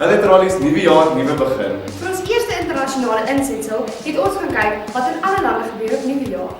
Hulle tralies nuwe jaar, nuwe begin. Vir ons eerste internasionale insetsel het ons gaan kyk wat in alle lande gebeur op nuwe jaar.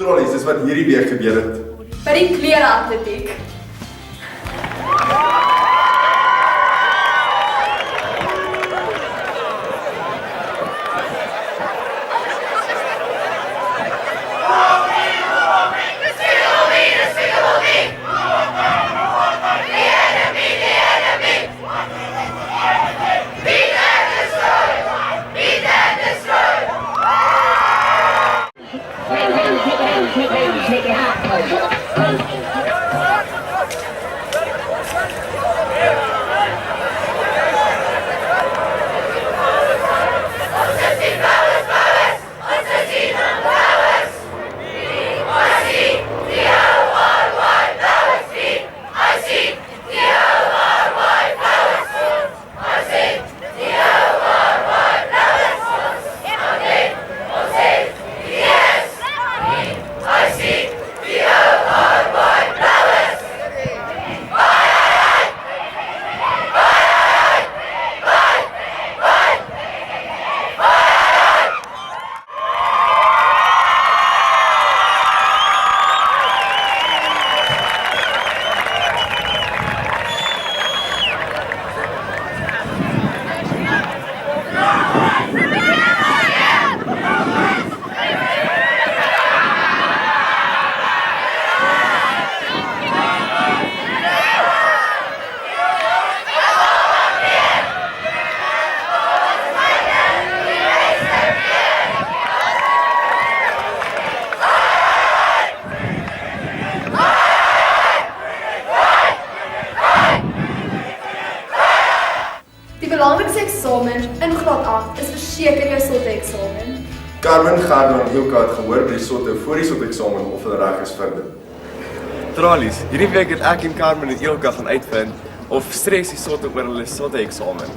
Trollies, dis wat hierdie week gebeur het. By die klereatletiek. Die belangrikste eksamen in graad 8 is verseker jou SOTE-eksamen. Carmen, Gerda en Ilka het gehoor by die SOTE voor die SOTE-eksamen of hulle reg is vir dit. Tralies, hierdie week het ek en Carmen en Ilka gaan uitvind of stres die SOTE oor hulle SOTE-eksamen.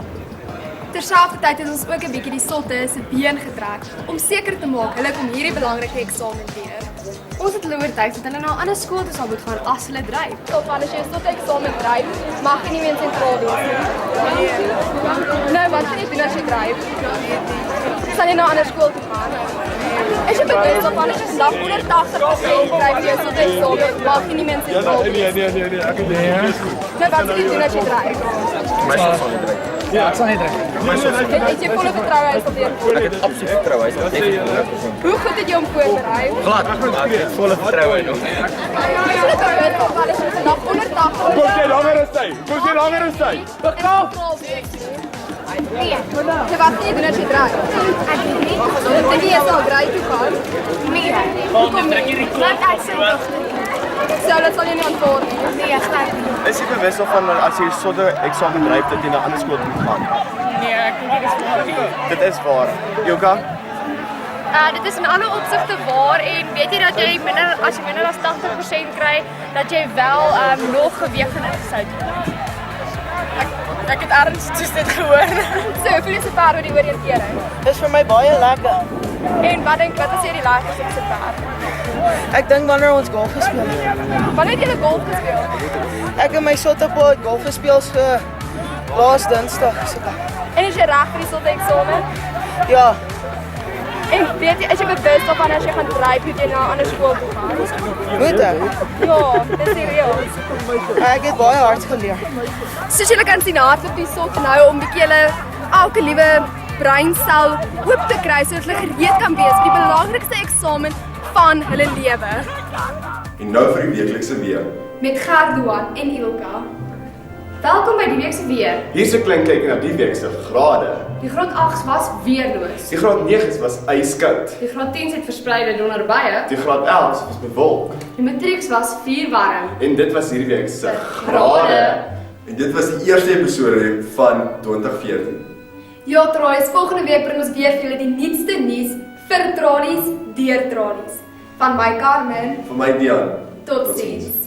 Terselfdertyd het ons ook 'n bietjie die SOTE se been getrek om seker te maak hulle kom hierdie belangrike eksamen deur. Ons het hulle oortuig dat hulle na 'n ander skool toe sal moet gaan as hulle dryf. Tot as jy 'n SOTE-eksamen dryf, mag jy nie meer sentraal wees nie. Nou, wat gaan jy doen as jy dryf? Sal jy na 'n ander skool toe gaan? As jy bewus op alles is vandag 180% dryf jy SOTE-eksamen, mag jy nie meer sentraal wees nie. Nee, ek het nie. Nou, wat gaan jy doen as jy dryf? My sal nie dryf. Ja, ek sal nie drink. Het jy volle vertroue hy sal deurkom? Ek het absoluut vertroue hy sal definitief 100%. Hoe goed het jy hom voorberei? Glad, maar ek het volle vertroue in hom. Is dit bewus op alles is vandag 180%? Kom jy langer as hy? Kom jy langer as hy? Bekraaf! Nee, so wat gaan jy doen as jy dryf? Ek weet nie. Dink jy sal dryf toe gaan? Nee. Hoekom nie? Want ek sê toch nie. So, dat sal jy nie aanvaar nie? Nee, glad nie. Is jy bewus daarvan dat as jy SOTE-eksamen dryf dat jy na 'n ander skool toe moet gaan? Nee, ek dink dit is waar. Dit is waar. Ilka? Dit is in alle opsigte waar en weet jy dat jy as jy minder as 80% kry, dat jy wel nog gewig gaan ingesouw kry. Ek het ergens dit gehoor. So, voel jy so ver oor die oriëntering? Dit is vir my baie lekker. En wat is jy die lekkerste op so ver? Ek dink wanneer ons golf gespeel het. Wanneer het jy golf gespeel? Ek en my SOTE-pa het golf gespeel so laas Dinsdag. So. En is jy reg vir die SOTE-eksamen? Ja, En weet jy, is jy bewus daarvan as jy gaan dryf, moet jy na 'n ander skool toe gaan? Moet ek? Ja, dis serieus. Ek het baie hard geleer. Soos julle kan sien, hardloop die sok nou om bietjie hulle elke liewe breinsel oop te kry sodat hulle gereed kan wees vir die belangrikste eksamen van hulle lewe. En nou vir die weeklikse weer. Met Gerdoan en Ilka. Welkom by die week se weer. Hier's 'n klein kyk na die week se grade. Die graad 8s was weerloos. Die graad 9's was yskoud. Die graad 10s het verspreide donderbuie. Die graad 11's was bewolk. Die matrieks was vuurwarm. En dit was hierdie week se grade. En dit was die eerste episode van 2014. Ja, Tralies, volgende week bring ons weer vir julle die nuutste nuus vir Tralies deur Tralies. Van my Carmen, Vir my Dian. tot ziens.